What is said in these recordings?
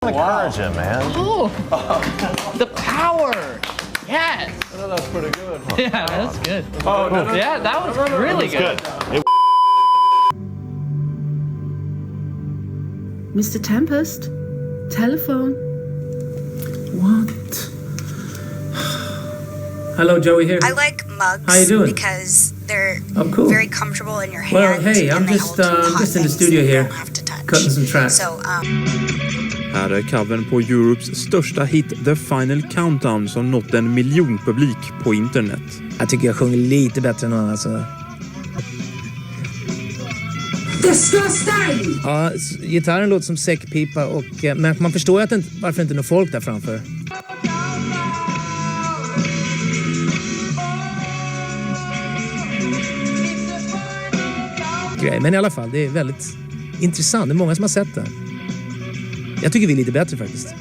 Encourage him, man. Oh, the power. Yes. Oh, that's pretty good. Yeah, that's good. Oh, no. Yeah, that was really good. Mr. Tempest? Telephone? What? Hello, Joey here. I like mugs. How you doing? Because they're cool. very comfortable in your hand. Well, hey, I'm and they just hold hot in the things studio that you here, don't have to touch. cutting some tracks. So, Här är covern på Europes största hit The Final Countdown som nått en miljonpublik på internet. Jag tycker jag sjunger lite bättre än någon alltså. Disgusting! Ja, gitarren låter som säckpipa och men man förstår ju att varför inte någon folk där framför. Men i alla fall, det är väldigt intressant. Det är många som har sett det. Jag tycker vi är lite bättre faktiskt.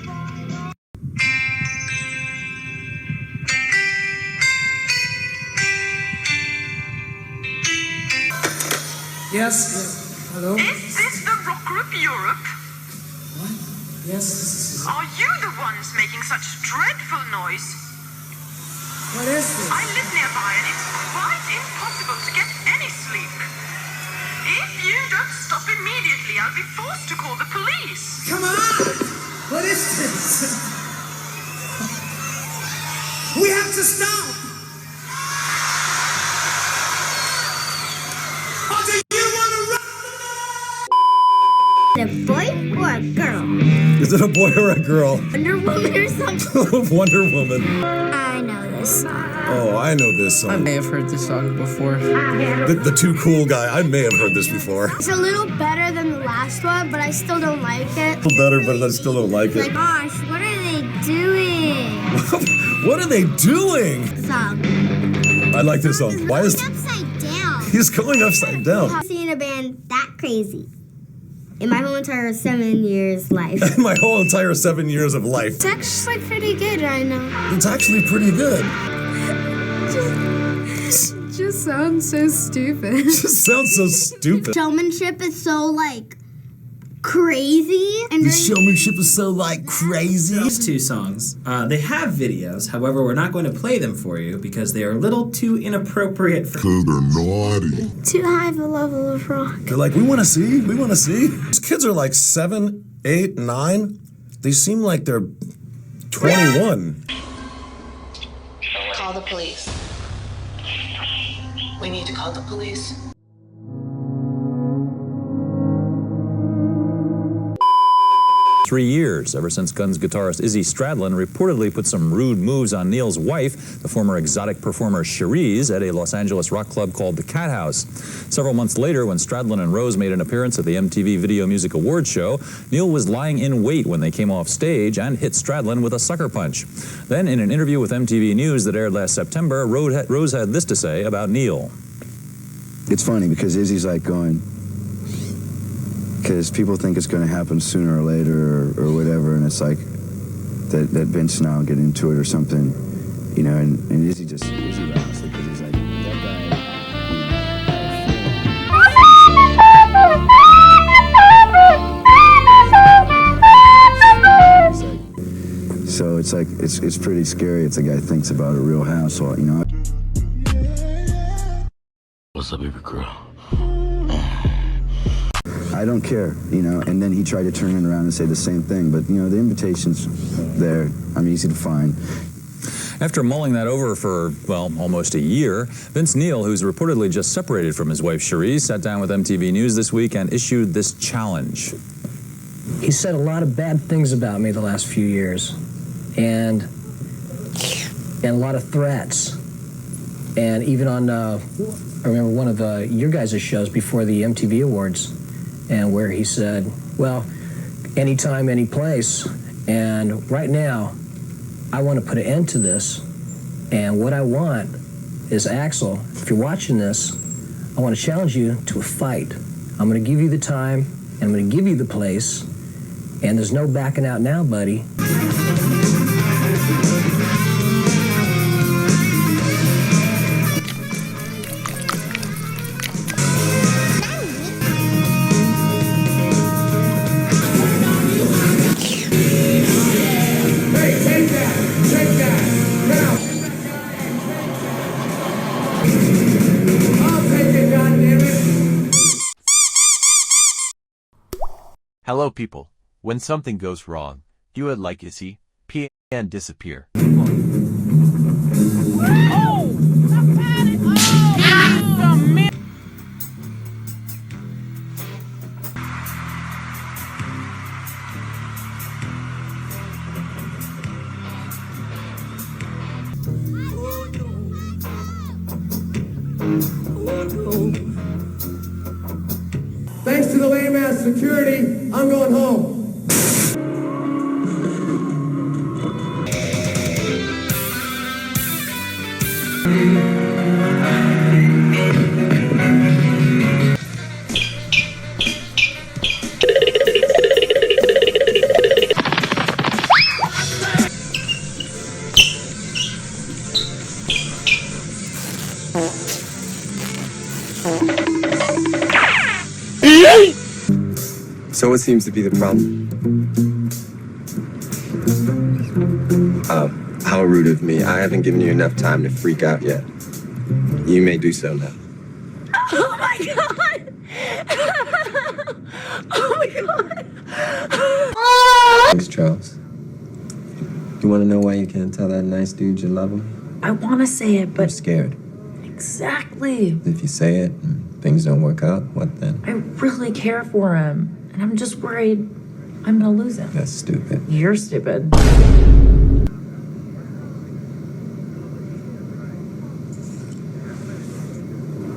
Yes. Hello? Is this the rock group Europe? What? Yes, this is... Are you the ones making such dreadful noise? What is this? I live nearby and it's quite impossible to get any sleep. If you don't stop immediately, I'll be forced to call the police. Come on! What is this? We have to stop! Or do you want to run? A boy or a girl? Is it a boy or a girl? Wonder Woman or something? Wonder Woman. I know this song. Oh, I know this I song. may have heard this song before. The too cool guy. I may have heard this before. It's a little better than the last one, but I still don't like it. A little better, but I still don't like it. Gosh, what are they doing? What are they doing? Song. I like this song. Why is Upside down. he's going upside down? I've seen a band that crazy in my whole entire 7 years life. My whole entire 7 years of life. It's actually pretty good right now. It's actually pretty good. Just sounds so stupid. It just sounds so stupid. Showmanship is so like crazy and The showmanship is so like crazy. These two songs, they have videos. However, we're not going to play them for you because they are a little too inappropriate for... Because they're naughty. too high of a level of rock. They're like, we want to see. We want to see. These kids are like 7, 8, 9. They seem like they're 21. Call the police. We need to call the police. Three years, ever since Guns guitarist Izzy Stradlin reportedly put some rude moves on Neil's wife, the former exotic performer Cherise, at a Los Angeles rock club called the Cat House. Several months later, when Stradlin and Rose made an appearance at the MTV Video Music Awards show, Neil was lying in wait when they came off stage and hit Stradlin with a sucker punch. Then, in an interview with MTV News that aired last September, Rose had this to say about Neil. It's funny because Izzy's like going, because people think it's going to happen sooner or later or whatever, and it's like that Vince and I'll get into it or something, you know, and Izzy laughs because he's like, that guy. So it's like, it's pretty scary. It's a guy thinks about a real house, you know. What's up, baby girl? I don't care, you know, and then he tried to turn it around and say the same thing, but, you know, the invitation's there. I'm easy to find. After mulling that over for, well, almost a year, Vince Neil, who's reportedly just separated from his wife Cherise, sat down with MTV News this week and issued this challenge. He said a lot of bad things about me the last few years, and a lot of threats, and even on I remember one of your guys' shows before the MTV Awards, and where he said, well, anytime, any place, and right now I want to put an end to this, and what I want is, Axl, if you're watching this, I want to challenge you to a fight. I'm going to give you the time, and I'm going to give you the place, and there's no backing out now, buddy. Hello people. When something goes wrong, you would like to see P and disappear. Thanks to the lame ass security, I'm going home. So what seems to be the problem? How rude of me. I haven't given you enough time to freak out yet. You may do so now. Oh my god! Oh my god! Thanks, Charles. You want to know why you can't tell that nice dude you love him? I want to say it, but... I'm scared. Exactly. If you say it and things don't work out, what then? I really care for him, and I'm just worried I'm gonna lose him. That's stupid. You're stupid.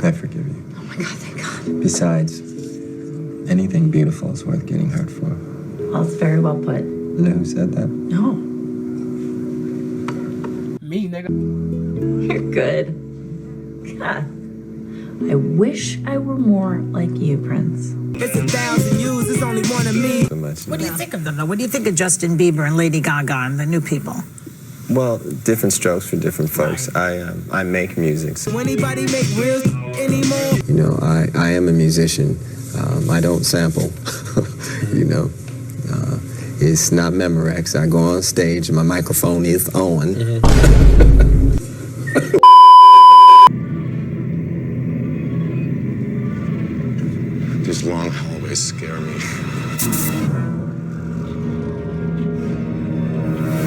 I forgive you. Oh my god, thank God. Besides, anything beautiful is worth getting hurt for. Well, it's very well put. You know who said that? No. Me, nigga. You're good. God. I wish I were more like you, Prince. It's 1,000 views, it's only one of me. So much. What do you think of them, though? What do you think of Justin Bieber and Lady Gaga and the new people? Well, different strokes for different folks. I make music. So, Do anybody make real anymore? you know, I am a musician. I don't sample. You know, it's not Memorex. I go on stage and my microphone is on. These long hallways scare me.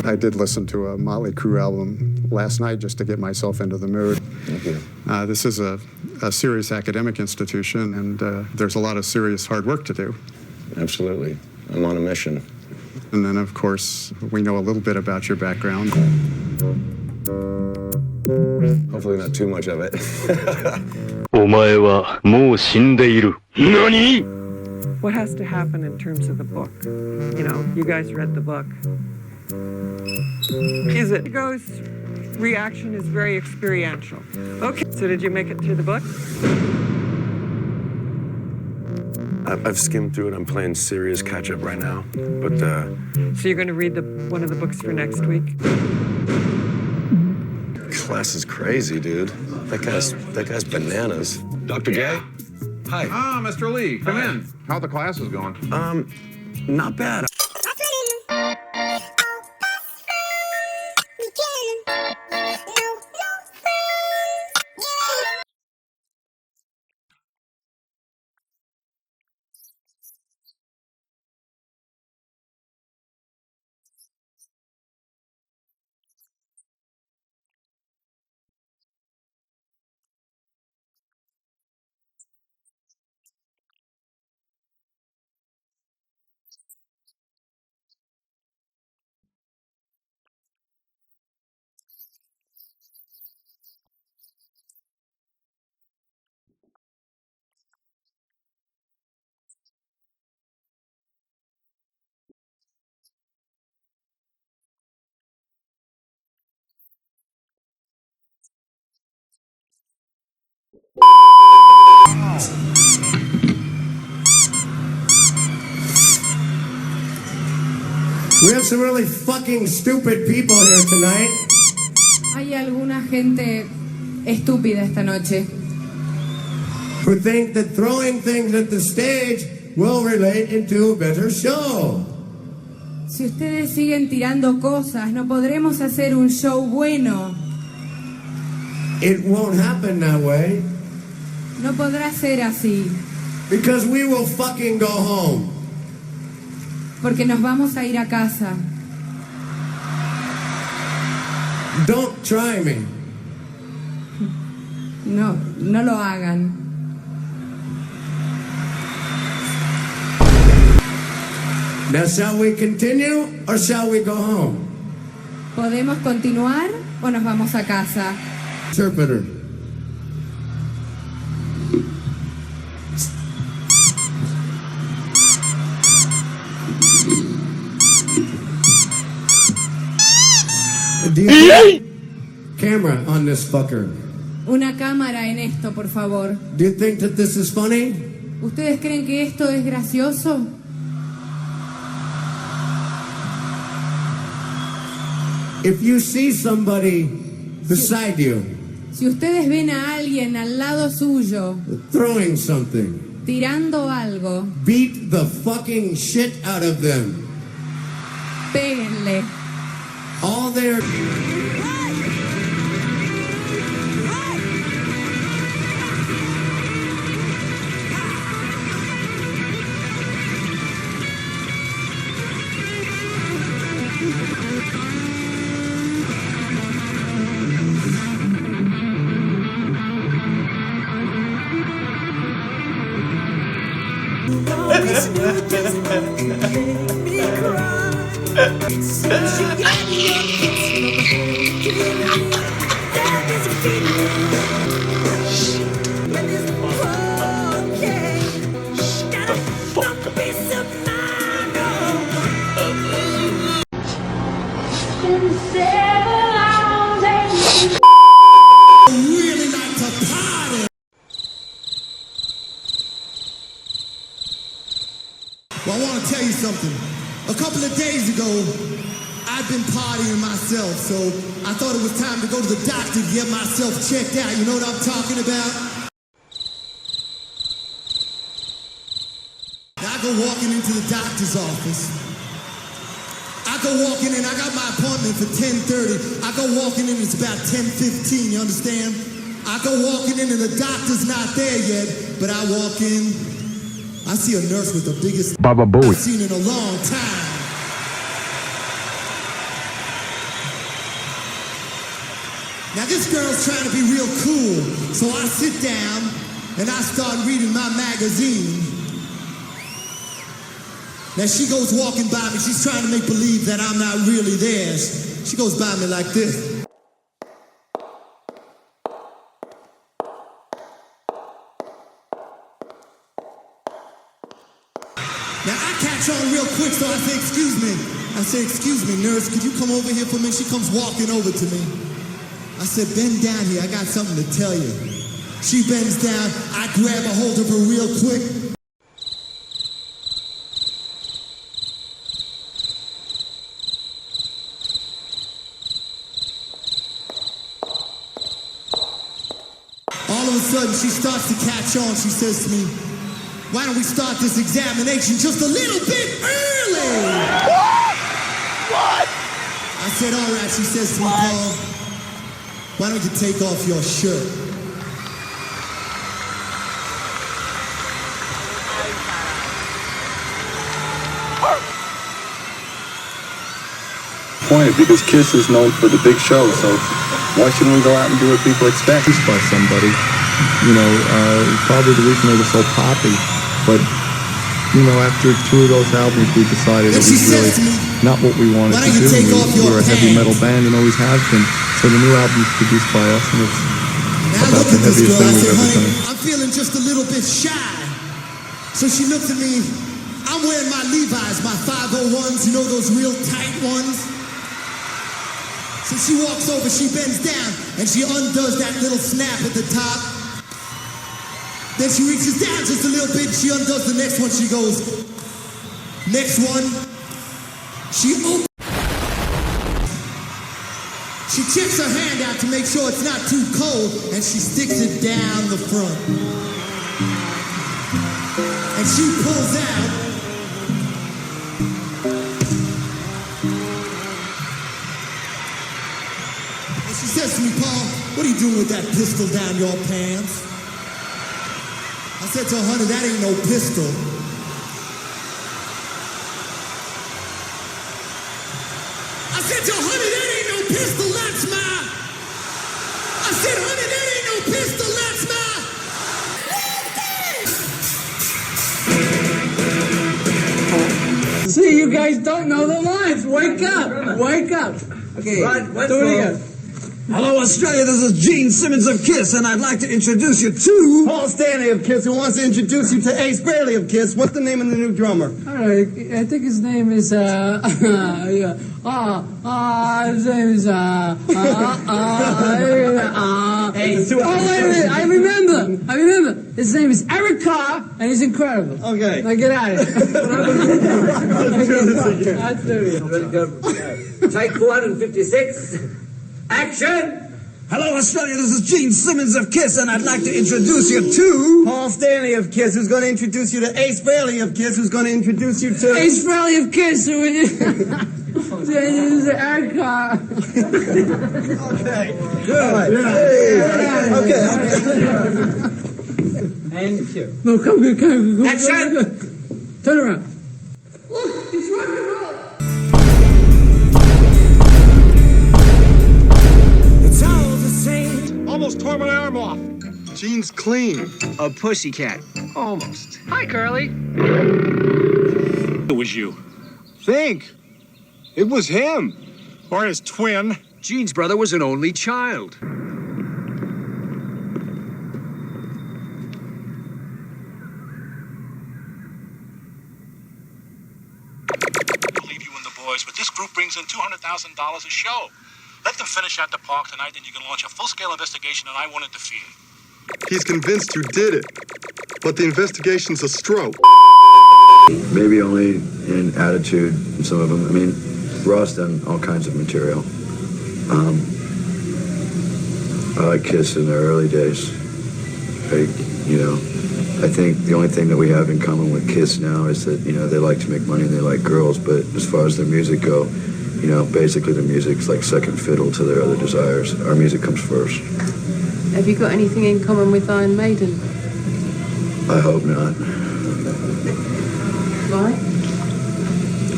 I did listen to a Motley Crue album last night just to get myself into the mood. Thank you. This is a serious academic institution, and there's a lot of serious hard work to do. Absolutely. I'm on a mission. And then, of course, we know a little bit about your background. Hopefully not too much of it. お前はもう死んでいる。何? What has to happen in terms of the book? You know, you guys read the book. Is it? Goes reaction is very experiential. Okay, so did you make it to the book? I've skimmed through it. I'm playing serious catch-up right now. But, So you're going to read one of the books for next week? class is crazy, dude. That guy's bananas. Dr. Gay? Hi. Ah, Mr. Lee, come in. How the classes going? Not bad. We have some really fucking stupid people here tonight. Hay alguna gente estúpida esta noche. Who think that throwing things at the stage will relate into a better show. Si ustedes siguen tirando cosas, no podremos hacer un show bueno. It won't happen that way. No podrá ser así. Because we will fucking go home. porque nos vamos a ir a casa. Don't try me. No, no lo hagan. Now, shall we continue or shall we go home? ¿Podemos continuar o nos vamos a casa? Interpreter. Camera on this fucker. Una cámara en esto, por favor. Do you think that this is funny? ¿Ustedes creen que esto es gracioso? If you see somebody beside you, Si ustedes ven a alguien al lado suyo throwing something, tirando algo, beat the fucking shit out of them. péguenle. All their really like to party. Well, I want to tell you something. A couple of days ago, I'd been partying myself, so I thought it was time to go to the doctor to get myself checked out. You know what I'm talking about? Now I go walking into the doctor's office. I go walking in, I got my appointment for 10:30. I go walking in, it's about 10:15, you understand? I go walking in and the doctor's not there yet, but I walk in, I see a nurse with the biggest Baba Booey. I've seen in a long time. Now this girl's trying to be real cool, so I sit down and I start reading my magazine. Now she goes walking by me, she's trying to make believe that I'm not really there. She goes by me like this. Now I catch on real quick, so I say, excuse me. I say, excuse me, nurse, could you come over here for me? She comes walking over to me. I said, bend down here, I got something to tell you. She bends down, I grab a hold of her real quick. All of a sudden, she starts to catch on. She says to me, why don't we start this examination just a little bit early? What? I said, all right. She says to me, Paul, why don't you take off your shirt? Point because Kiss is known for the big show, so why shouldn't we go out and do what people expect? By somebody, probably the reason they were so poppy. But after 2 of those albums, we decided it was really not what we wanted to do. We're a heavy metal band and always have been. So the new album's produced by us, and it's about the heaviest thing we've ever done. I'm feeling just a little bit shy. So she looks at me. I'm wearing my Levi's, my 501s, those real tight ones. So she walks over, she bends down, and she undoes that little snap at the top. Then she reaches down just a little bit, she undoes the next one, she goes, next one. She opens. She checks her hand out to make sure it's not too cold, and she sticks it down the front. And she pulls out. She says to me, Paul, what are you doing with that pistol down your pants? I said to her, honey, that ain't no pistol. said to honey, that ain't no pistol, that's my. I said, honey, that ain't no pistol, that's my. See, you guys don't know the lines. Wake up. Wake up. Okay, do it again. Hello, Australia. This is Gene Simmons of KISS, and I'd like to introduce you to Paul Stanley of KISS, who wants to introduce you to Ace Bailey of KISS. What's the name of the new drummer? All right, I think his name is, his name is, Hey, it's too wait a minute, I remember. His name is Eric Carr, and he's incredible. Okay. Now get out of here. Let's do it. Very good. Take 456. Action! Hello, Australia. This is Gene Simmons of KISS, and I'd like to introduce you to Paul Stanley of KISS, who's going to introduce you to Ace Bailey of KISS, who's going to introduce you to Ace Bailey of KISS, who is Eric Carr. Okay. Good. Yeah. Okay. And cue. No, come. Action! Turn around. Look, it's rock and roll. Almost tore my arm off. Gene's clean. A pussycat. Almost. Hi, Curly. It was you. Think. It was him. Or his twin. Gene's brother was an only child. Believe you and the boys, but this group brings in $200,000 a show. Let them finish at the park tonight, then you can launch a full-scale investigation, and I won't interfere. He's convinced you did it. But the investigation's a stroke. Maybe only in attitude in some of them. I mean, Ross done all kinds of material. I like KISS in their early days. I think the only thing that we have in common with KISS now is that, they like to make money and they like girls, but as far as their music go, basically the music's like second fiddle to their other desires. Our music comes first. Have you got anything in common with Iron Maiden? I hope not. Why?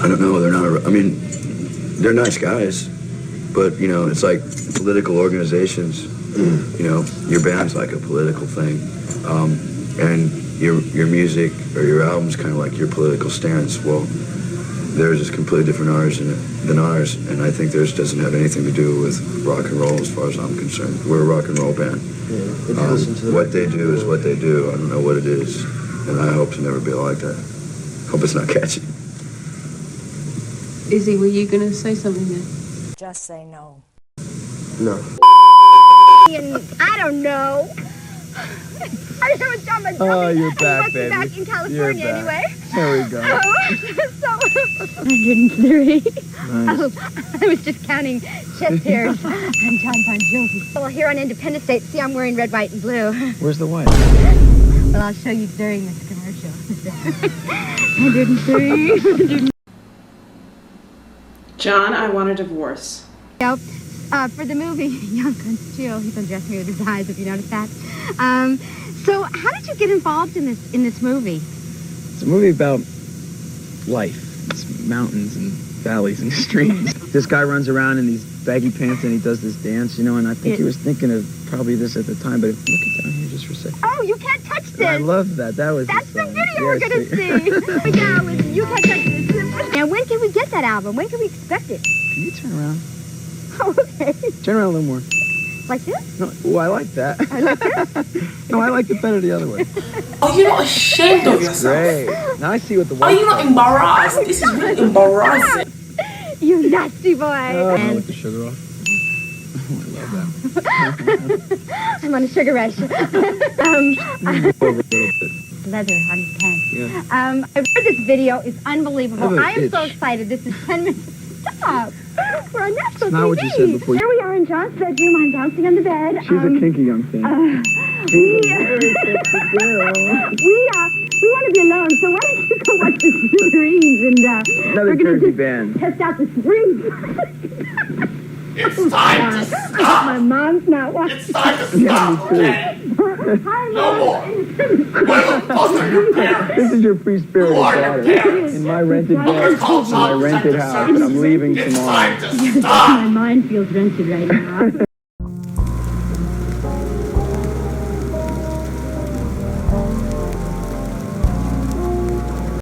I don't know. They're not. They're nice guys, but it's like political organizations. Your band's like a political thing, and your music or your album's kind of like your political stance. Well, theirs is completely different than ours, and I think theirs doesn't have anything to do with rock and roll as far as I'm concerned. We're a rock and roll band. What they do is what they do. I don't know what it is, and I hope to never be like that. Hope it's not catchy. Izzy, were you going to say something then? Just say no. No. I don't know. I was on my Oh, you're back, baby. Back in California You're back. anyway. There we go. 103. Nice. Oh, I was just counting chest hairs. I'm John Bon Jovi. Well, here on Independence Day, see, I'm wearing red, white, and blue. Where's the white? Well, I'll show you during this commercial. 103. John, I want a divorce. For the movie Young Guns 2, he's undressed me with his eyes, if you noticed that. So how did you get involved in this movie? It's a movie about life. It's mountains and valleys and streams. This guy runs around in these baggy pants and he does this dance, and I think he was thinking of probably this at the time, but look it down here just for a second. Oh, You Can't Touch This! I love that. That's the video we're going to see. Yeah, with You Can't Touch This. And when can we get that album? When can we expect it? Can you turn around? Oh, okay. Turn around a little more. Like this? No, oh, I like that. I like this? No, I like it better the other way. Are you not ashamed of yourself? Great. Now I see what the Are you not embarrassed? This is really embarrassing. You nasty boy. Oh, I like the sugar off. Oh, I love that. I'm on a sugar rush. Over a little bit. Leather on his pants. Yeah. I've heard this video is unbelievable. I I have am an so itch. excited. This is 10 minutes. Stop. We're on national Not TV. what you said before. Here we are in John's bedroom. I'm bouncing on the bed. She's a kinky young thing. We want to be alone, so why don't you go watch the Smithereens and Another we're going Jersey to band. test out the springs. It's time to stop. My mom's not watching. It's time to Yeah, stop. me too. Hi, No Mom. more. This is your free-spirited daughter in my rented bed, in my rented house, and I'm leaving tomorrow. My mind feels rented right now.